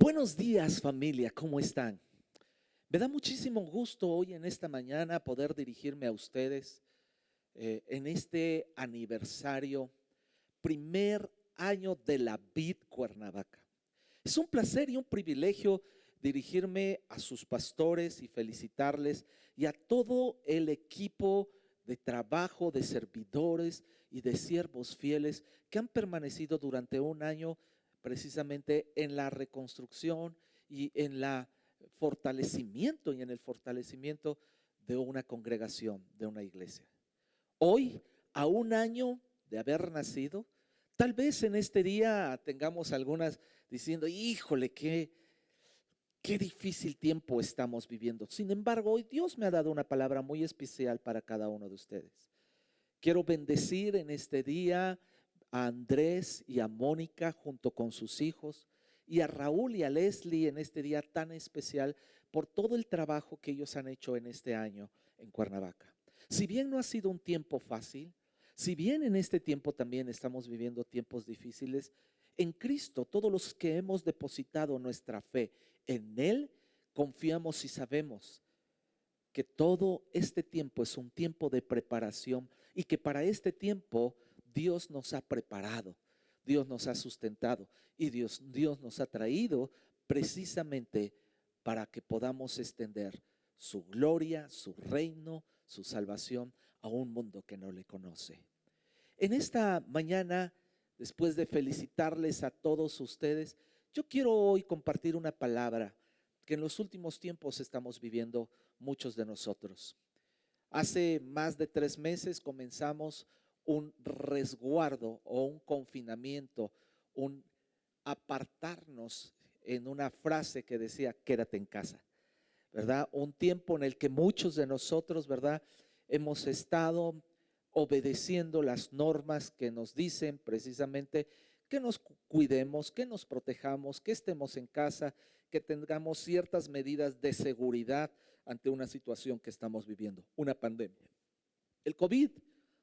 Buenos días, familia, ¿cómo están? Me da muchísimo gusto hoy en esta mañana poder dirigirme a ustedes en este aniversario, primer año de la Vid Cuernavaca. Es un placer y un privilegio dirigirme a sus pastores y felicitarles y a todo el equipo de trabajo, de servidores y de siervos fieles que han permanecido durante un año precisamente en la reconstrucción y en la fortalecimiento y en el fortalecimiento de una congregación, de una iglesia. Hoy, a un año de haber nacido, tal vez en este día tengamos algunas diciendo, híjole, qué difícil tiempo estamos viviendo. Sin embargo, hoy Dios me ha dado una palabra muy especial para cada uno de ustedes. Quiero bendecir en este día a Andrés y a Mónica junto con sus hijos y a Raúl y a Leslie en este día tan especial por todo el trabajo que ellos han hecho en este año en Cuernavaca. Si bien no ha sido un tiempo fácil, si bien en este tiempo también estamos viviendo tiempos difíciles, en Cristo todos los que hemos depositado nuestra fe en Él, confiamos y sabemos que todo este tiempo es un tiempo de preparación y que para este tiempo Dios nos ha preparado, Dios nos ha sustentado y Dios nos ha traído precisamente para que podamos extender su gloria, su reino, su salvación a un mundo que no le conoce. En esta mañana, después de felicitarles a todos ustedes, yo quiero hoy compartir una palabra que en los últimos tiempos estamos viviendo muchos de nosotros. Hace más de 3 meses comenzamos un resguardo o un confinamiento, un apartarnos en una frase que decía, quédate en casa, ¿verdad? Un tiempo en el que muchos de nosotros, ¿verdad? Hemos estado obedeciendo las normas que nos dicen precisamente que nos cuidemos, que nos protejamos, que estemos en casa, que tengamos ciertas medidas de seguridad ante una situación que estamos viviendo, una pandemia. El COVID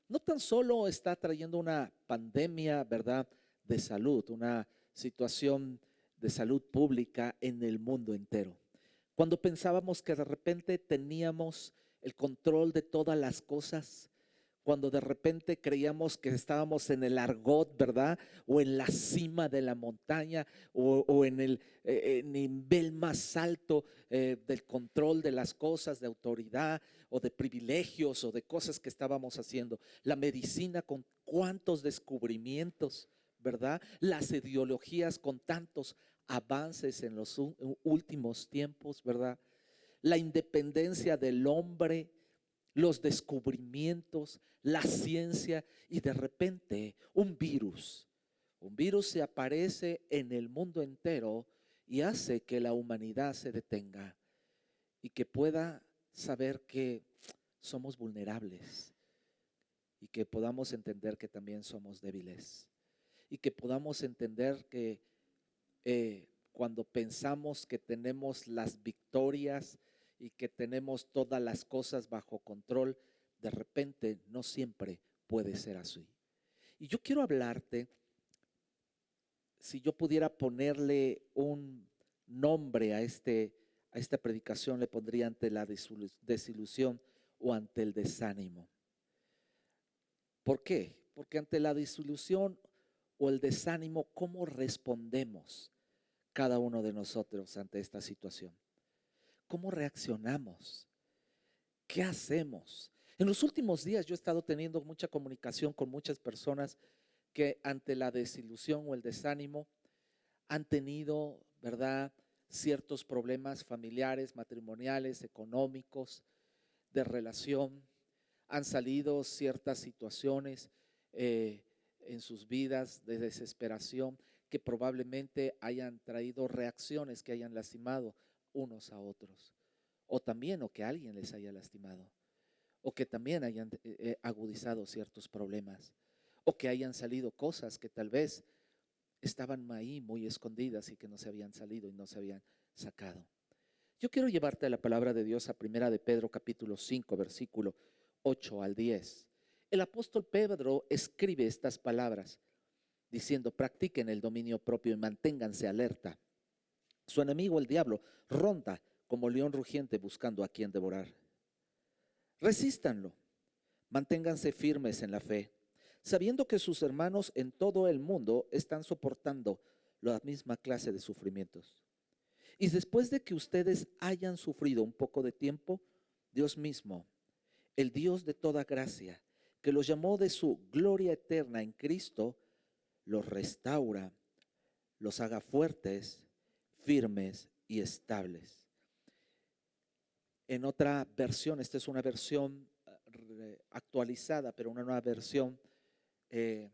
no tan solo está trayendo una pandemia, ¿verdad?, de salud, una situación de salud pública en el mundo entero. Cuando pensábamos que de repente teníamos el control de todas las cosas, cuando de repente creíamos que estábamos en el argot, ¿verdad? O en la cima de la montaña o en el nivel más alto del control de las cosas, de autoridad o de privilegios o de cosas que estábamos haciendo. La medicina con cuántos descubrimientos, ¿verdad? Las ideologías con tantos avances en los últimos tiempos, ¿verdad? La independencia del hombre, los descubrimientos, la ciencia y de repente un virus se aparece en el mundo entero y hace que la humanidad se detenga y que pueda saber que somos vulnerables y que podamos entender que también somos débiles y que podamos entender que cuando pensamos que tenemos las victorias y que tenemos todas las cosas bajo control, de repente no siempre puede ser así. Y yo quiero hablarte, si yo pudiera ponerle un nombre a esta predicación, le pondría ante la desilusión o ante el desánimo. ¿Por qué? Porque ante la desilusión o el desánimo, ¿cómo respondemos cada uno de nosotros ante esta situación? ¿Cómo reaccionamos? ¿Qué hacemos? En los últimos días yo he estado teniendo mucha comunicación con muchas personas que ante la desilusión o el desánimo han tenido, ¿verdad?, ciertos problemas familiares, matrimoniales, económicos, de relación. Han salido ciertas situaciones en sus vidas de desesperación que probablemente hayan traído reacciones que hayan lastimado unos a otros, o también o que alguien les haya lastimado, o que también hayan agudizado ciertos problemas, o que hayan salido cosas que tal vez estaban ahí muy escondidas y que no se habían salido y no se habían sacado. Yo quiero llevarte a la palabra de Dios a primera de Pedro capítulo 5 versículo 8 al 10. El apóstol Pedro escribe estas palabras diciendo: practiquen el dominio propio y manténganse alerta. Su enemigo, el diablo, ronda como león rugiente buscando a quien devorar. Resístanlo, manténganse firmes en la fe, sabiendo que sus hermanos en todo el mundo están soportando la misma clase de sufrimientos. Y después de que ustedes hayan sufrido un poco de tiempo, Dios mismo, el Dios de toda gracia, que los llamó de su gloria eterna en Cristo, los restaura, los haga fuertes, firmes y estables. En otra versión, esta es una versión actualizada, pero una nueva versión eh,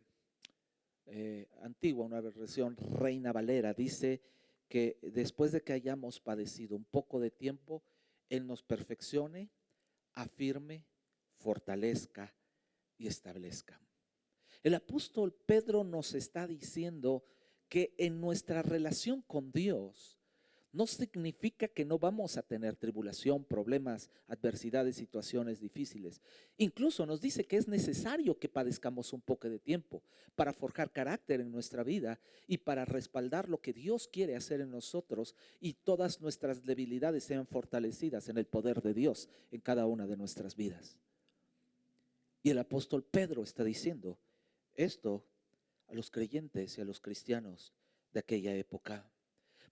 antigua, una versión Reina Valera, dice que después de que hayamos padecido un poco de tiempo, Él nos perfeccione, afirme, fortalezca y establezca. El apóstol Pedro nos está diciendo que en nuestra relación con Dios no significa que no vamos a tener tribulación, problemas, adversidades, situaciones difíciles. Incluso nos dice que es necesario que padezcamos un poco de tiempo para forjar carácter en nuestra vida y para respaldar lo que Dios quiere hacer en nosotros y todas nuestras debilidades sean fortalecidas en el poder de Dios en cada una de nuestras vidas. Y el apóstol Pedro está diciendo esto a los creyentes y a los cristianos de aquella época.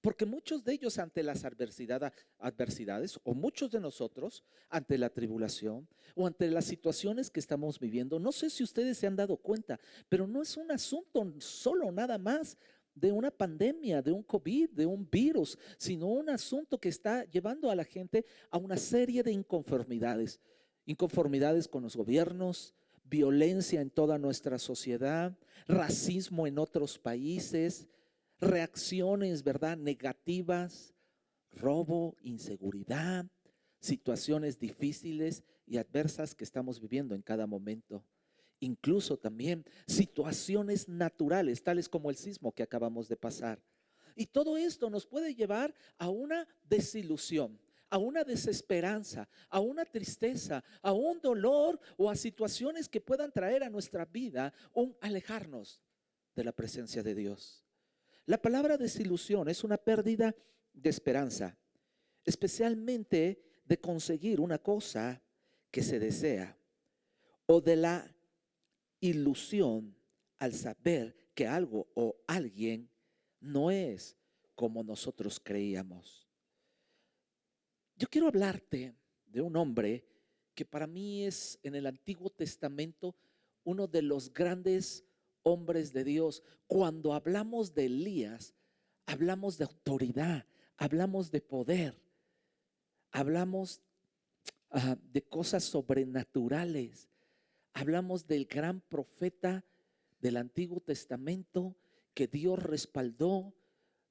Porque muchos de ellos ante las adversidades, o muchos de nosotros ante la tribulación, o ante las situaciones que estamos viviendo, no sé si ustedes se han dado cuenta, pero no es un asunto solo nada más de una pandemia, de un COVID, de un virus, sino un asunto que está llevando a la gente a una serie de inconformidades. Inconformidades con los gobiernos, violencia en toda nuestra sociedad, racismo en otros países, reacciones, ¿verdad?, negativas, robo, inseguridad, situaciones difíciles y adversas que estamos viviendo en cada momento. Incluso también situaciones naturales, tales como el sismo que acabamos de pasar. Y todo esto nos puede llevar a una desilusión, a una desesperanza, a una tristeza, a un dolor o a situaciones que puedan traer a nuestra vida un alejarnos de la presencia de Dios. La palabra desilusión es una pérdida de esperanza, especialmente de conseguir una cosa que se desea, o de la ilusión al saber que algo o alguien no es como nosotros creíamos. Yo quiero hablarte de un hombre que para mí es en el Antiguo Testamento uno de los grandes hombres de Dios. Cuando hablamos de Elías, hablamos de autoridad, hablamos de poder, hablamos de cosas sobrenaturales, hablamos del gran profeta del Antiguo Testamento que Dios respaldó,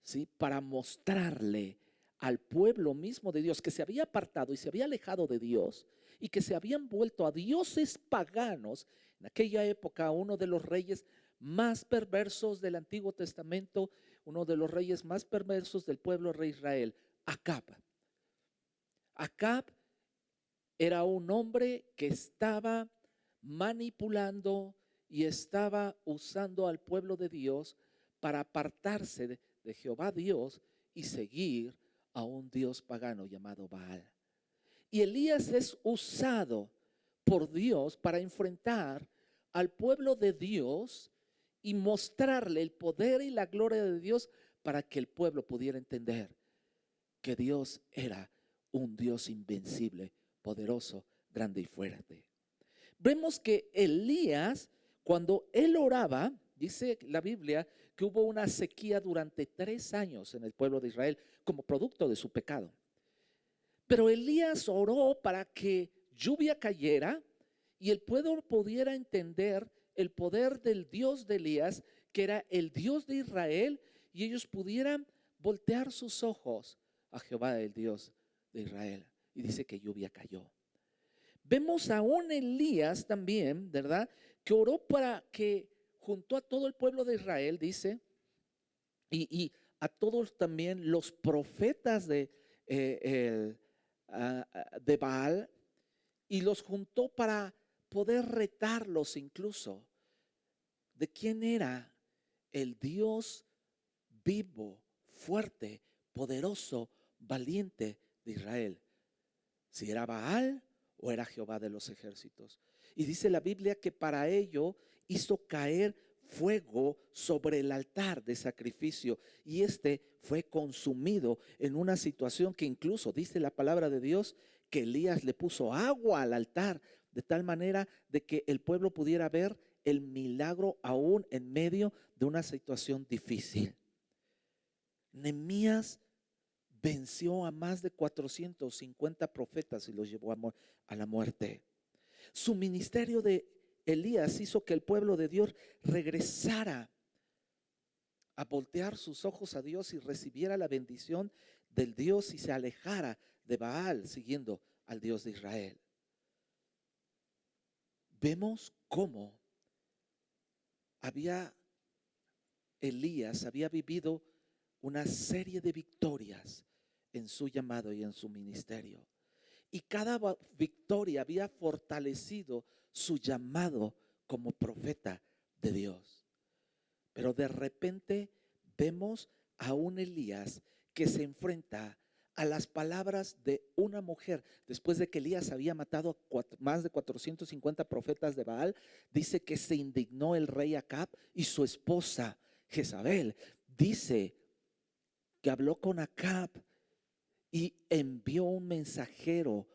¿sí?, para mostrarle al pueblo mismo de Dios que se había apartado y se había alejado de Dios y que se habían vuelto a dioses paganos. En aquella época, uno de los reyes más perversos del Antiguo Testamento, uno de los reyes más perversos del pueblo de Israel, Acab. Acab era un hombre que estaba manipulando y estaba usando al pueblo de Dios para apartarse de Jehová Dios y seguir a un dios pagano llamado Baal. Y Elías es usado por Dios para enfrentar al pueblo de Dios y mostrarle el poder y la gloria de Dios para que el pueblo pudiera entender que Dios era un Dios invencible, poderoso, grande y fuerte. Vemos que Elías, cuando él oraba, dice la Biblia que hubo una sequía durante 3 años en el pueblo de Israel como producto de su pecado. Pero Elías oró para que lluvia cayera y el pueblo pudiera entender el poder del Dios de Elías, que era el Dios de Israel, y ellos pudieran voltear sus ojos a Jehová, el Dios de Israel. Y dice que lluvia cayó. Vemos a un Elías también, ¿verdad?, que oró para que junto a todo el pueblo de Israel, dice, y a todos también los profetas de Baal, y los juntó para poder retarlos incluso de quién era el Dios vivo, fuerte, poderoso, valiente de Israel, si era Baal o era Jehová de los ejércitos. Y dice la Biblia que para ello hizo caer fuego sobre el altar de sacrificio, y este fue consumido en una situación que incluso dice la palabra de Dios que Elías le puso agua al altar, de tal manera de que el pueblo pudiera ver el milagro aún en medio de una situación difícil. Nehemías venció a más de 450 profetas y los llevó a la muerte. Su ministerio de Elías hizo que el pueblo de Dios regresara a voltear sus ojos a Dios y recibiera la bendición del Dios y se alejara de Baal siguiendo al Dios de Israel. Vemos cómo Elías había vivido una serie de victorias en su llamado y en su ministerio. Y cada victoria había fortalecido su llamado como profeta de Dios. Pero de repente vemos a un Elías que se enfrenta a las palabras de una mujer. Después de que Elías había matado a más de 450 profetas de Baal, dice que se indignó el rey Acab y su esposa Jezabel. Dice que habló con Acab y envió un mensajero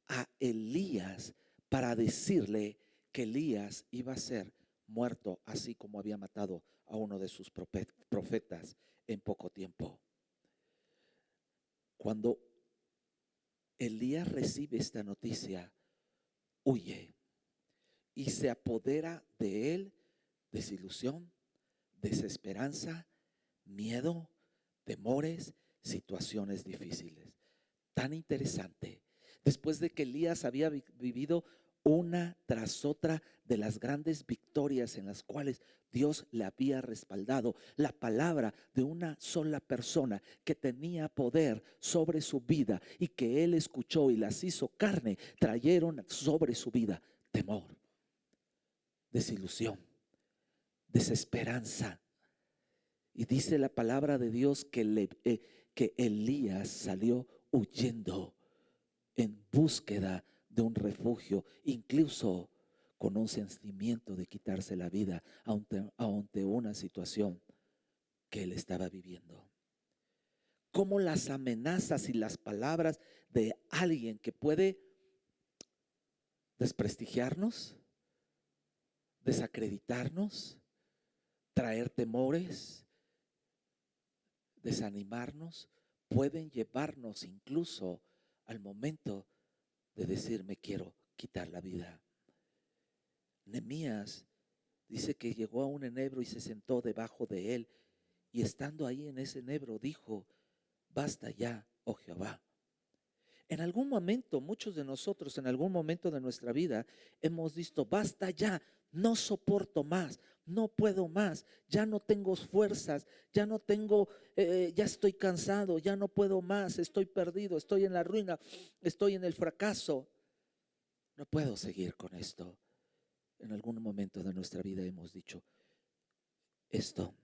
a Elías para decirle que Elías iba a ser muerto, así como había matado a uno de sus profetas en poco tiempo. Cuando Elías recibe esta noticia, huye y se apodera de él desilusión, desesperanza, miedo, temores, situaciones difíciles. Tan interesante. Después de que Elías había vivido una tras otra de las grandes victorias en las cuales Dios le había respaldado, la palabra de una sola persona que tenía poder sobre su vida y que él escuchó y las hizo carne, trajeron sobre su vida temor, desilusión, desesperanza. Y dice la palabra de Dios que Elías salió huyendo en búsqueda de un refugio, incluso con un sentimiento de quitarse la vida ante una situación que él estaba viviendo. Cómo las amenazas y las palabras de alguien que puede desprestigiarnos, desacreditarnos, traer temores, desanimarnos, pueden llevarnos incluso al momento de decir me quiero quitar la vida. Nehemías dice que llegó a un enebro y se sentó debajo de él, y estando ahí en ese enebro dijo: basta ya, oh Jehová. En algún momento, muchos de nosotros en algún momento de nuestra vida hemos visto: basta ya, no soporto más, no puedo más, ya no tengo fuerzas, ya no tengo, ya estoy cansado, ya no puedo más, estoy perdido, estoy en la ruina, estoy en el fracaso, no puedo seguir con esto. En algún momento de nuestra vida hemos dicho esto.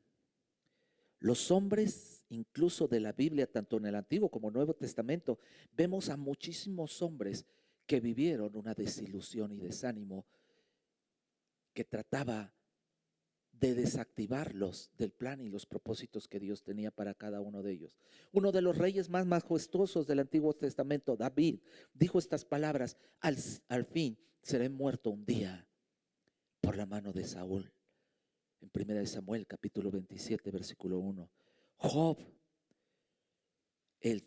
Los hombres, incluso de la Biblia, tanto en el Antiguo como Nuevo Testamento, vemos a muchísimos hombres que vivieron una desilusión y desánimo que trataba de desactivarlos del plan y los propósitos que Dios tenía para cada uno de ellos. Uno de los reyes más majestuosos del Antiguo Testamento, David, dijo estas palabras: al fin seré muerto un día por la mano de Saúl. En 1 Samuel capítulo 27 versículo 1. Job, el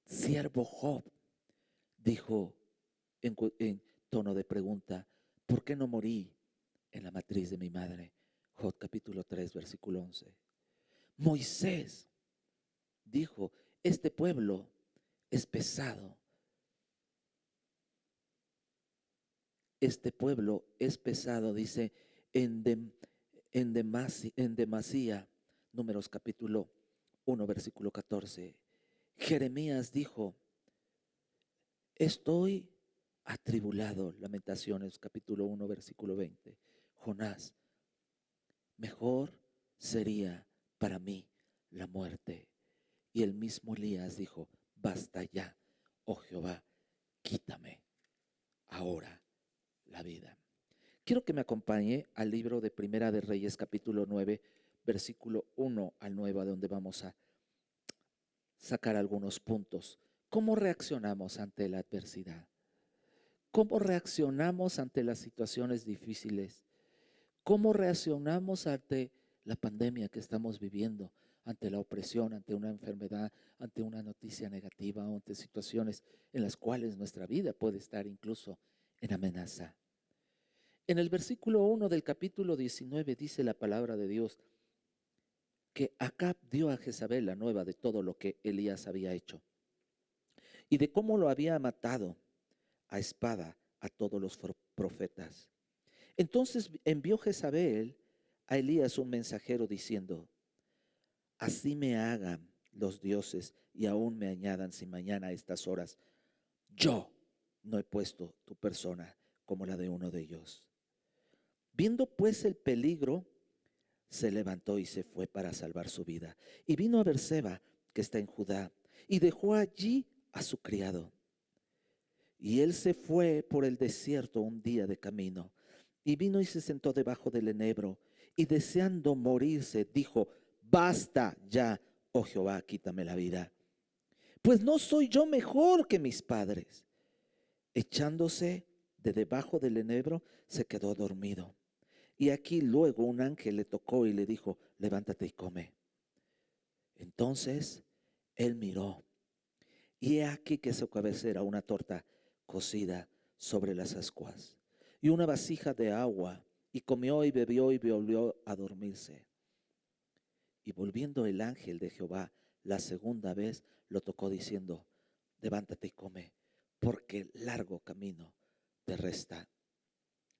siervo Job, dijo en tono de pregunta: ¿por qué no morí en la matriz de mi madre? Job capítulo 3 versículo 11. Moisés dijo: este pueblo es pesado. Este pueblo es pesado, dice en demasía, Números capítulo 1 versículo 14. Jeremías dijo: estoy atribulado, Lamentaciones capítulo 1 versículo 20. Jonás: mejor sería para mí la muerte. Y el mismo Elías dijo: basta ya, oh Jehová, quítame ahora la vida. Quiero que me acompañe al libro de Primera de Reyes, capítulo 9, versículo 1 al 9, a donde vamos a sacar algunos puntos. ¿Cómo reaccionamos ante la adversidad? ¿Cómo reaccionamos ante las situaciones difíciles? ¿Cómo reaccionamos ante la pandemia que estamos viviendo, ante la opresión, ante una enfermedad, ante una noticia negativa o ante situaciones en las cuales nuestra vida puede estar incluso en amenaza? En el versículo 1 del capítulo 19 dice la palabra de Dios que Acab dio a Jezabel la nueva de todo lo que Elías había hecho y de cómo lo había matado a espada a todos los profetas. Entonces envió Jezabel a Elías un mensajero diciendo: así me hagan los dioses y aún me añadan si mañana a estas horas yo no he puesto tu persona como la de uno de ellos. Viendo pues el peligro, se levantó y se fue para salvar su vida. Y vino a Berseba, que está en Judá, y dejó allí a su criado. Y él se fue por el desierto un día de camino, y vino y se sentó debajo del enebro, y deseando morirse, dijo: basta ya, oh Jehová, quítame la vida, pues no soy yo mejor que mis padres. Echándose de debajo del enebro, se quedó dormido. Y aquí luego un ángel le tocó y le dijo: levántate y come. Entonces él miró, y he aquí que su cabecera una torta cocida sobre las ascuas y una vasija de agua, y comió y bebió y volvió a dormirse. Y volviendo el ángel de Jehová la segunda vez, lo tocó diciendo: levántate y come, porque largo camino te resta.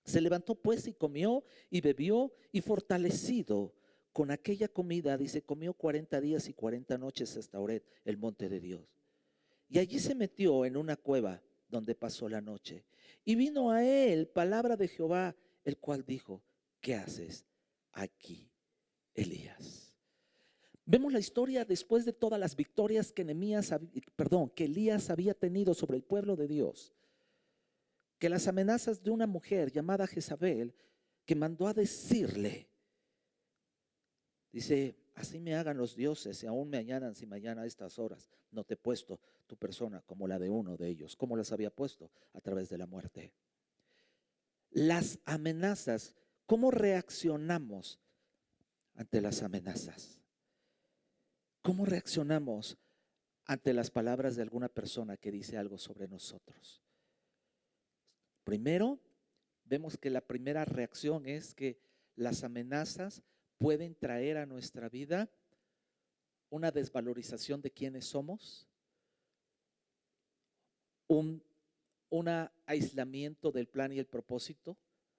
Se levantó pues y comió y bebió, y fortalecido con aquella comida, dice, comió 40 días y 40 noches hasta Horeb, el monte de Dios. Y allí se metió en una cueva donde pasó la noche. Y vino a él palabra de Jehová, el cual dijo: ¿qué haces aquí, Elías? Vemos la historia después de todas las victorias que que Elías había tenido sobre el pueblo de Dios, que las amenazas de una mujer llamada Jezabel, que mandó a decirle, dice: así me hagan los dioses y aún me añadan si mañana a estas horas no te he puesto tu persona como la de uno de ellos, como las había puesto a través de la muerte. Las amenazas, ¿cómo reaccionamos ante las amenazas? ¿Cómo reaccionamos ante las palabras de alguna persona que dice algo sobre nosotros? Primero, vemos que la primera reacción es que las amenazas pueden traer a nuestra vida una desvalorización de quiénes somos, un aislamiento del plan y el propósito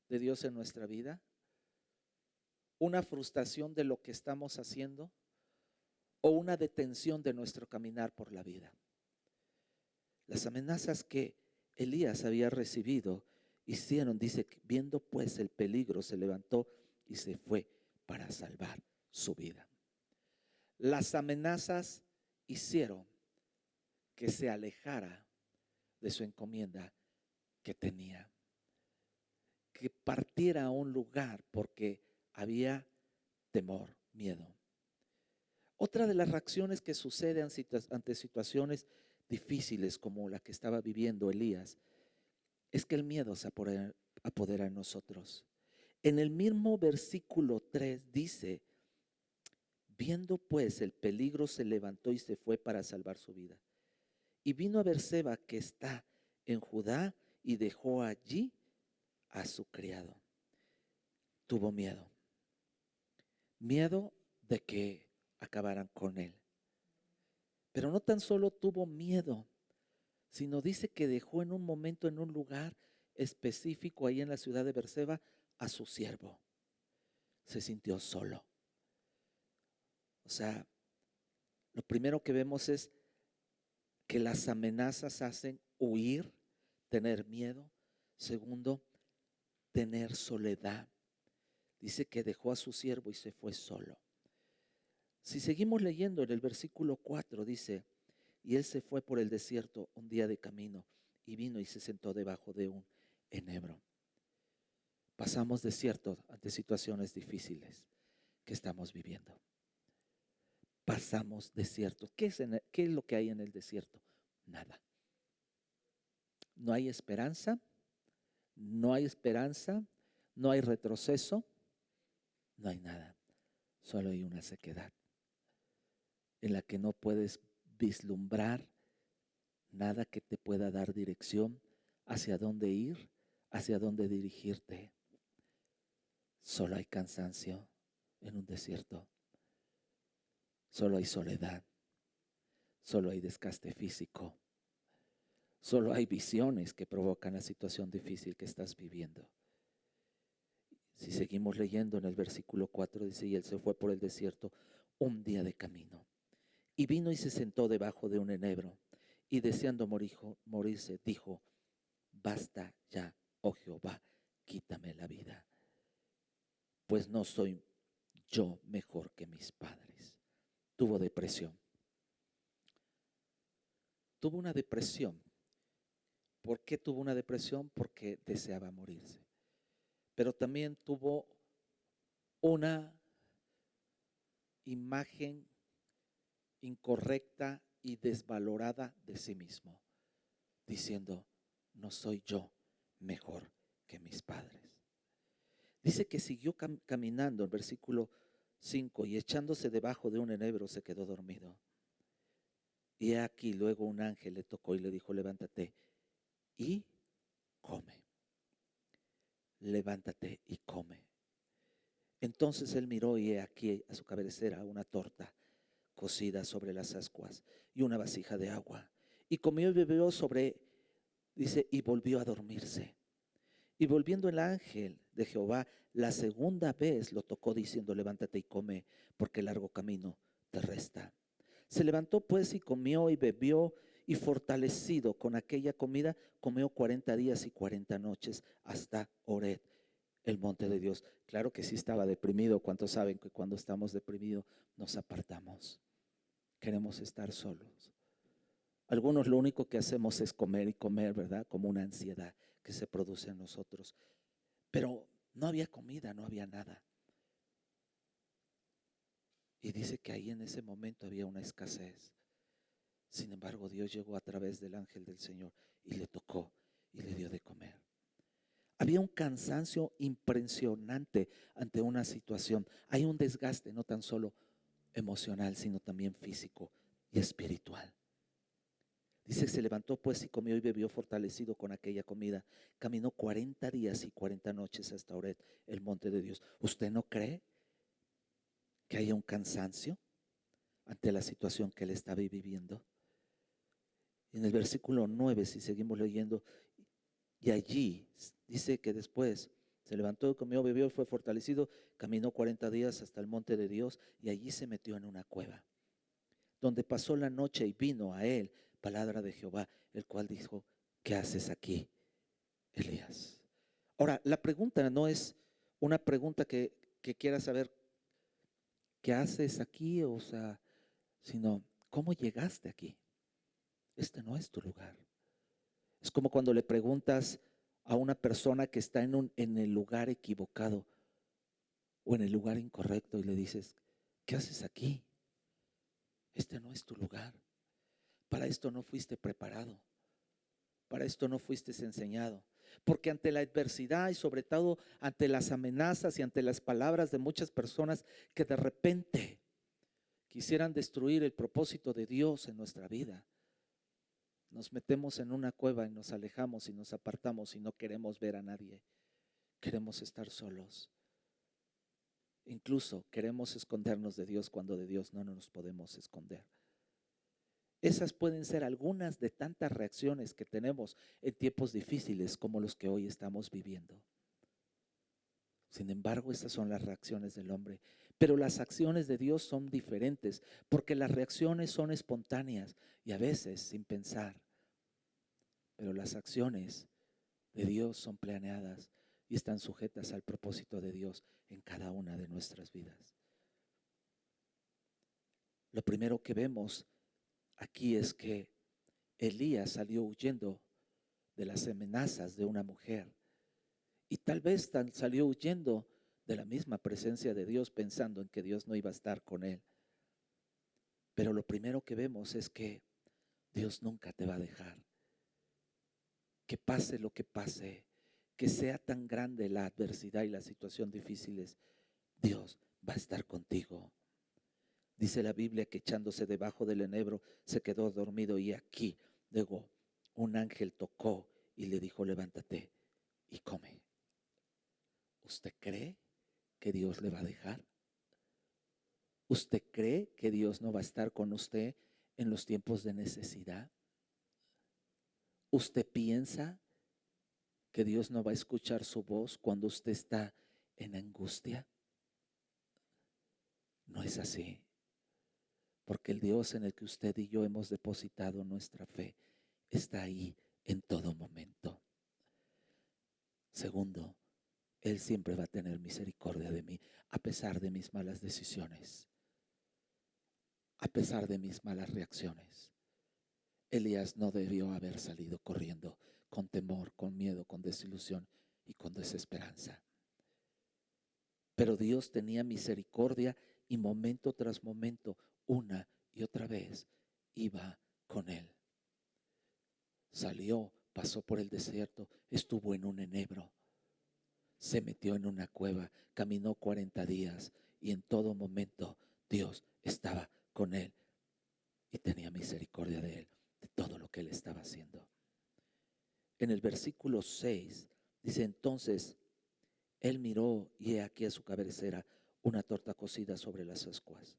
de Dios en nuestra vida, una frustración de lo que estamos haciendo o una detención de nuestro caminar por la vida. Las amenazas que Elías había recibido hicieron, dice, viendo pues el peligro, se levantó y se fue para salvar su vida. Las amenazas hicieron que se alejara de su encomienda que tenía, que partiera a un lugar porque había temor, miedo. Otra de las reacciones que suceden ante situaciones difíciles como la que estaba viviendo Elías es que el miedo se apodera en nosotros. En el mismo versículo 3 dice: viendo pues el peligro, se levantó y se fue para salvar su vida. Y vino a Berseba, que está en Judá, y dejó allí a su criado. Tuvo miedo. Miedo de que acabaran con él. Pero no tan solo tuvo miedo, sino dice que dejó en un momento, en un lugar específico ahí en la ciudad de Berseba, a su siervo. Se sintió solo. O sea, lo primero que vemos es que las amenazas hacen huir, tener miedo. Segundo, tener soledad. Dice que dejó a su siervo y se fue solo. Si seguimos leyendo en el versículo 4 dice, y él se fue por el desierto un día de camino y vino y se sentó debajo de un enebro. Pasamos desiertos ante situaciones difíciles que estamos viviendo. Pasamos desiertos. ¿Qué es lo que hay en el desierto? Nada. No hay esperanza, no hay esperanza, no hay retroceso, no hay nada. Solo hay una sequedad en la que no puedes vislumbrar nada que te pueda dar dirección hacia dónde ir, hacia dónde dirigirte. Solo hay cansancio en un desierto. Solo hay soledad. Solo hay desgaste físico. Solo hay visiones que provocan la situación difícil que estás viviendo. Si seguimos leyendo en el versículo 4 dice, y él se fue por el desierto un día de camino. Y vino y se sentó debajo de un enebro. Y deseando morirse, dijo, basta ya, oh Jehová, quítame la vida, pues no soy yo mejor que mis padres. Tuvo depresión. Tuvo una depresión. ¿Por qué tuvo una depresión? Porque deseaba morirse. Pero también tuvo una imagen incorrecta y desvalorada de sí mismo, diciendo, no soy yo mejor que mis padres. Dice que siguió caminando, en versículo 5, y echándose debajo de un enebro se quedó dormido. Y aquí luego un ángel le tocó y le dijo, levántate y come. Levántate y come. Entonces él miró y he aquí a su cabecera una torta cocida sobre las ascuas y una vasija de agua. Y comió y bebió dice, y volvió a dormirse. Y volviendo el ángel de Jehová la segunda vez lo tocó diciendo, levántate y come, porque largo camino te resta. Se levantó pues y comió y bebió, y fortalecido con aquella comida, comió 40 días y 40 noches hasta Horeb, el monte de Dios. Claro que sí estaba deprimido. ¿Cuántos saben que cuando estamos deprimidos nos apartamos? Queremos estar solos. Algunos lo único que hacemos es comer y comer, ¿verdad? Como una ansiedad que se produce en nosotros. Pero no había comida, no había nada. Y dice que ahí en ese momento había una escasez. Sin embargo, Dios llegó a través del ángel del Señor y le tocó y le dio de comer. Había un cansancio impresionante ante una situación. Hay un desgaste no tan solo emocional, sino también físico y espiritual. Dice, se levantó pues y comió y bebió fortalecido con aquella comida. Caminó 40 días y 40 noches hasta Horeb, el monte de Dios. ¿Usted no cree que haya un cansancio ante la situación que él está viviendo? En el versículo 9, si seguimos leyendo, y allí dice que después se levantó, comió, bebió, fue fortalecido, caminó 40 días hasta el monte de Dios y allí se metió en una cueva, donde pasó la noche y vino a él palabra de Jehová, el cual dijo, ¿qué haces aquí, Elías? Ahora, la pregunta no es una pregunta que quiera saber qué haces aquí, o sea, sino cómo llegaste aquí. Este no es tu lugar. Es como cuando le preguntas a una persona que está en el lugar equivocado o en el lugar incorrecto y le dices, ¿qué haces aquí? Este no es tu lugar. Para esto no fuiste preparado. Para esto no fuiste enseñado. Porque ante la adversidad y sobre todo ante las amenazas y ante las palabras de muchas personas que de repente quisieran destruir el propósito de Dios en nuestra vida, nos metemos en una cueva y nos alejamos y nos apartamos y no queremos ver a nadie. Queremos estar solos. Incluso queremos escondernos de Dios cuando de Dios no nos podemos esconder. Esas pueden ser algunas de tantas reacciones que tenemos en tiempos difíciles como los que hoy estamos viviendo. Sin embargo, estas son las reacciones del hombre. Pero las acciones de Dios son diferentes porque las reacciones son espontáneas y a veces sin pensar. Pero las acciones de Dios son planeadas y están sujetas al propósito de Dios en cada una de nuestras vidas. Lo primero que vemos aquí es que Elías salió huyendo de las amenazas de una mujer y tal vez salió huyendo de la misma presencia de Dios pensando en que Dios no iba a estar con él. Pero lo primero que vemos es que Dios nunca te va a dejar. Que pase lo que pase, que sea tan grande la adversidad y las situaciones difíciles, Dios va a estar contigo. Dice la Biblia que echándose debajo del enebro se quedó dormido y aquí luego un ángel tocó y le dijo: levántate y come. ¿Usted cree que Dios le va a dejar? ¿Usted cree que Dios no va a estar con usted en los tiempos de necesidad? ¿Usted piensa que Dios no va a escuchar su voz cuando usted está en angustia? No es así, porque el Dios en el que usted y yo hemos depositado nuestra fe está ahí en todo momento. Segundo, Él siempre va a tener misericordia de mí, a pesar de mis malas decisiones, a pesar de mis malas reacciones. Elías no debió haber salido corriendo con temor, con miedo, con desilusión y con desesperanza. Pero Dios tenía misericordia y momento tras momento, una y otra vez, iba con él. Salió, pasó por el desierto, estuvo en un enebro, se metió en una cueva, caminó 40 días y en todo momento Dios estaba con él y tenía misericordia de él, de todo lo que él estaba haciendo. En el versículo 6 dice: entonces él miró y he aquí a su cabecera una torta cocida sobre las ascuas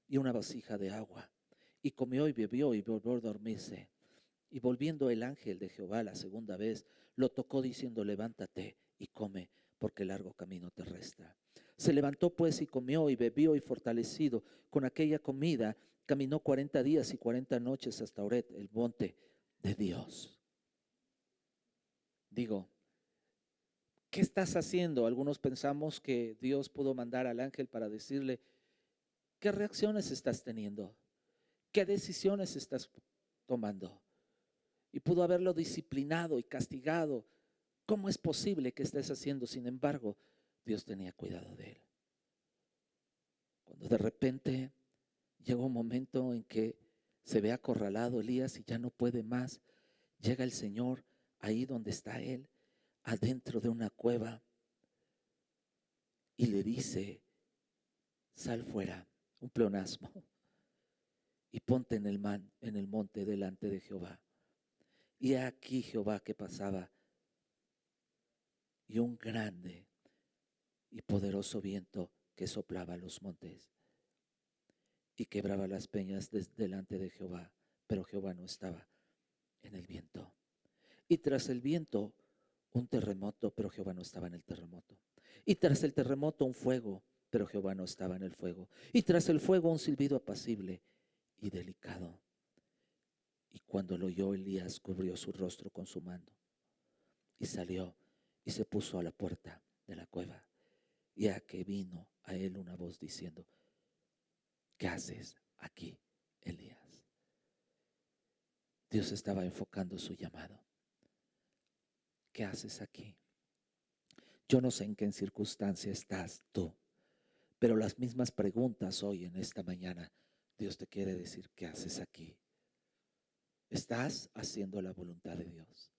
y una vasija de agua, y comió y bebió y volvió a dormirse. Y volviendo el ángel de Jehová la segunda vez, lo tocó diciendo: levántate y come, porque largo camino te resta. Se levantó pues y comió y bebió, y fortalecido con aquella comida, caminó 40 días y 40 noches hasta Horet, el monte de Dios. Digo, ¿qué estás haciendo? Algunos pensamos que Dios pudo mandar al ángel para decirle: ¿qué reacciones estás teniendo? ¿Qué decisiones estás tomando? Y pudo haberlo disciplinado y castigado. ¿Cómo es posible que estés haciendo? Sin embargo, Dios tenía cuidado de él. Cuando de repente llega un momento en que se ve acorralado Elías y ya no puede más, llega el Señor ahí donde está él, adentro de una cueva, y le dice: sal fuera, un pleonasmo, y ponte en el monte delante de Jehová. Y aquí Jehová que pasaba, y un grande y poderoso viento que soplaba los montes y quebraba las peñas delante de Jehová, pero Jehová no estaba en el viento. Y tras el viento un terremoto, pero Jehová no estaba en el terremoto. Y tras el terremoto un fuego, pero Jehová no estaba en el fuego. Y tras el fuego un silbido apacible y delicado. Y cuando lo oyó Elías, cubrió su rostro con su mano y salió y se puso a la puerta de la cueva. Y a que vino a él una voz diciendo: ¿qué haces aquí, Elías? Dios estaba enfocando su llamado. ¿Qué haces aquí? Yo no sé en qué circunstancia estás tú, pero las mismas preguntas hoy en esta mañana, Dios te quiere decir: ¿qué haces aquí? ¿Estás haciendo la voluntad de Dios?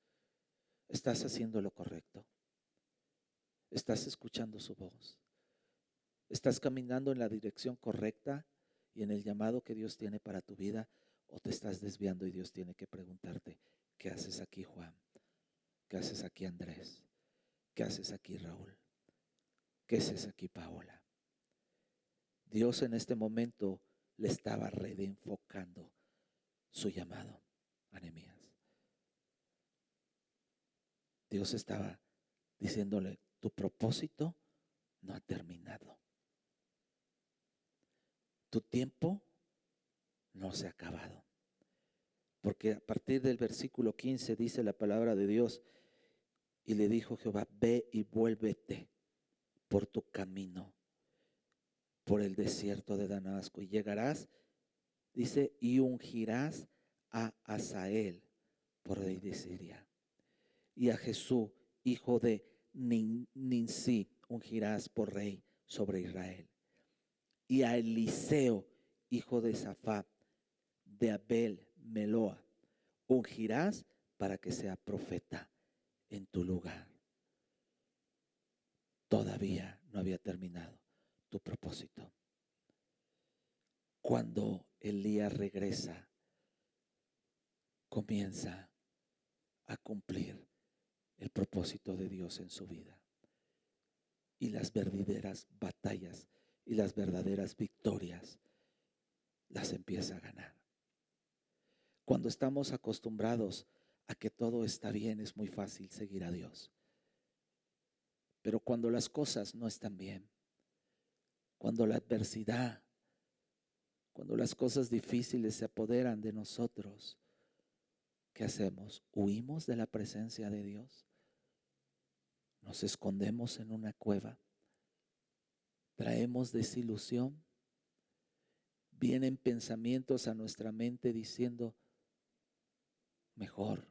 ¿Estás haciendo lo correcto? ¿Estás escuchando su voz? ¿Estás caminando en la dirección correcta y en el llamado que Dios tiene para tu vida? ¿O te estás desviando y Dios tiene que preguntarte: ¿qué haces aquí, Juan? ¿Qué haces aquí, Andrés? ¿Qué haces aquí, Raúl? ¿Qué haces aquí, Paola? Dios en este momento le estaba reenfocando su llamado a Nehemías. Dios estaba diciéndole: tu propósito no ha terminado. Tu tiempo no se ha acabado. Porque a partir del versículo 15 dice la palabra de Dios: y le dijo Jehová: ve y vuélvete por tu camino, por el desierto de Damasco, y llegarás Dice, y ungirás a Asael por rey de Siria. Y a Jesús, hijo de Ninsi, ungirás por rey sobre Israel. Y a Eliseo, hijo de Safat, de Abel Meloa, ungirás para que sea profeta en tu lugar. Todavía no había terminado tu propósito. Cuando Elías regresa, comienza a cumplir el propósito de Dios en su vida. Y las verdaderas batallas y las verdaderas victorias las empieza a ganar. Cuando estamos acostumbrados a que todo está bien, es muy fácil seguir a Dios. Pero cuando las cosas no están bien, cuando la adversidad, cuando las cosas difíciles se apoderan de nosotros, ¿qué hacemos? ¿Huimos de la presencia de Dios? ¿Nos escondemos en una cueva? ¿Traemos desilusión? Vienen pensamientos a nuestra mente diciendo, mejor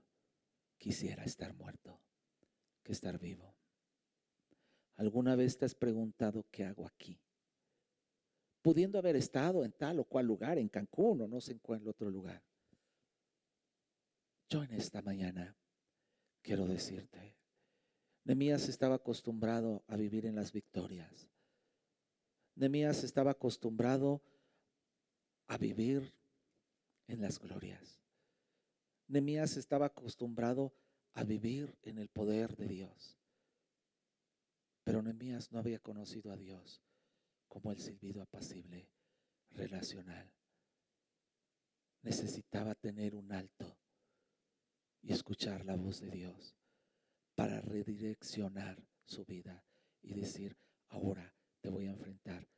quisiera estar muerto que estar vivo. ¿Alguna vez te has preguntado qué hago aquí? Pudiendo haber estado en tal o cual lugar, en Cancún o no sé en cuál otro lugar. Yo en esta mañana quiero decirte, Nehemías estaba acostumbrado a vivir en las victorias. Nehemías estaba acostumbrado a vivir en las glorias. Nehemías estaba acostumbrado a vivir en el poder de Dios. Pero Nehemías no había conocido a Dios como el silbido apacible relacional. Necesitaba tener un alto y escuchar la voz de Dios para redireccionar su vida y decir, ahora te voy a enfrentar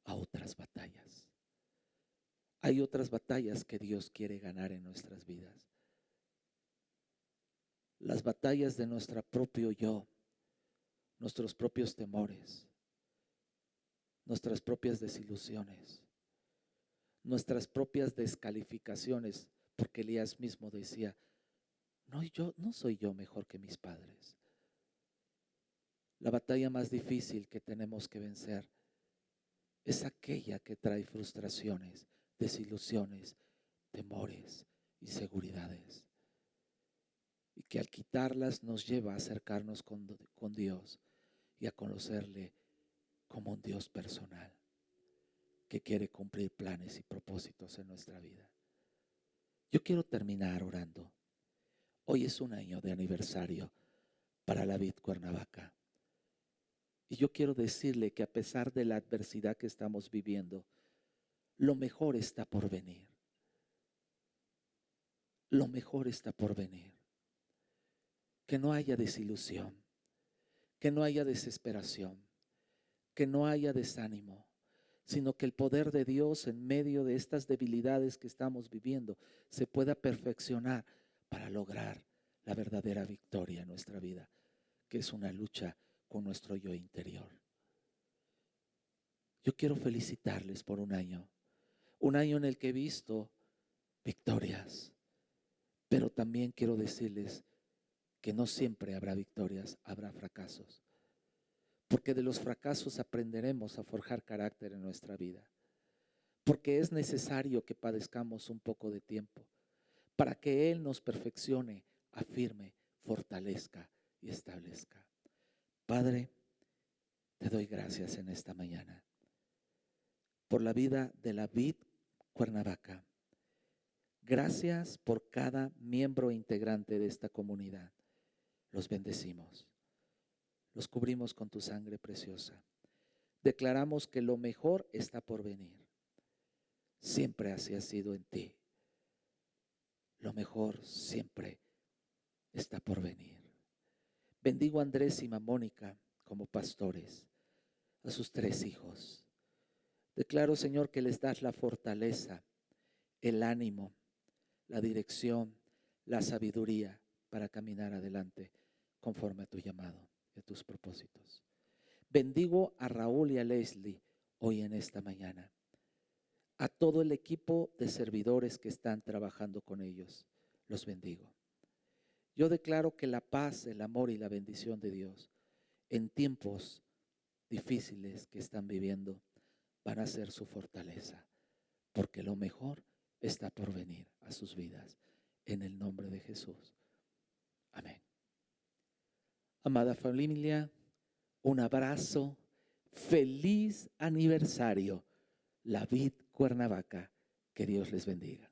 a otras batallas. Hay otras batallas que Dios quiere ganar en nuestras vidas. Las batallas de nuestro propio yo, nuestros propios temores, nuestras propias desilusiones, nuestras propias descalificaciones, porque Elías mismo decía, no soy yo mejor que mis padres. La batalla más difícil que tenemos que vencer es aquella que trae frustraciones, desilusiones, temores, inseguridades. Y que al quitarlas nos lleva a acercarnos con Dios y a conocerle como un Dios personal que quiere cumplir planes y propósitos en nuestra vida. Yo quiero terminar orando. Hoy es un año de aniversario para la Vid Cuernavaca. Y yo quiero decirle que a pesar de la adversidad que estamos viviendo, lo mejor está por venir. Lo mejor está por venir. Que no haya desilusión, que no haya desesperación, que no haya desánimo, sino que el poder de Dios en medio de estas debilidades que estamos viviendo se pueda perfeccionar para lograr la verdadera victoria en nuestra vida, que es una lucha con nuestro yo interior. Yo quiero felicitarles por un año en el que he visto victorias, pero también quiero decirles que no siempre habrá victorias, habrá fracasos. Porque de los fracasos aprenderemos a forjar carácter en nuestra vida. Porque es necesario que padezcamos un poco de tiempo para que Él nos perfeccione, afirme, fortalezca y establezca. Padre, te doy gracias en esta mañana por la vida de la Vid Cuernavaca. Gracias por cada miembro integrante de esta comunidad. Los bendecimos. Los cubrimos con tu sangre preciosa. Declaramos que lo mejor está por venir. Siempre así ha sido en ti. Lo mejor siempre está por venir. Bendigo a Andrés y a Mónica como pastores, a sus 3 hijos. Declaro, Señor, que les das la fortaleza, el ánimo, la dirección, la sabiduría para caminar adelante conforme a tu llamado y a tus propósitos. Bendigo a Raúl y a Leslie hoy en esta mañana. a todo el equipo de servidores que están trabajando con ellos. Los bendigo. Yo declaro que la paz, el amor y la bendición de Dios en tiempos difíciles que están viviendo van a ser su fortaleza, porque lo mejor está por venir a sus vidas. En el nombre de Jesús. Amén. Amada familia, un abrazo. Feliz aniversario. La Vid Cuernavaca. Que Dios les bendiga.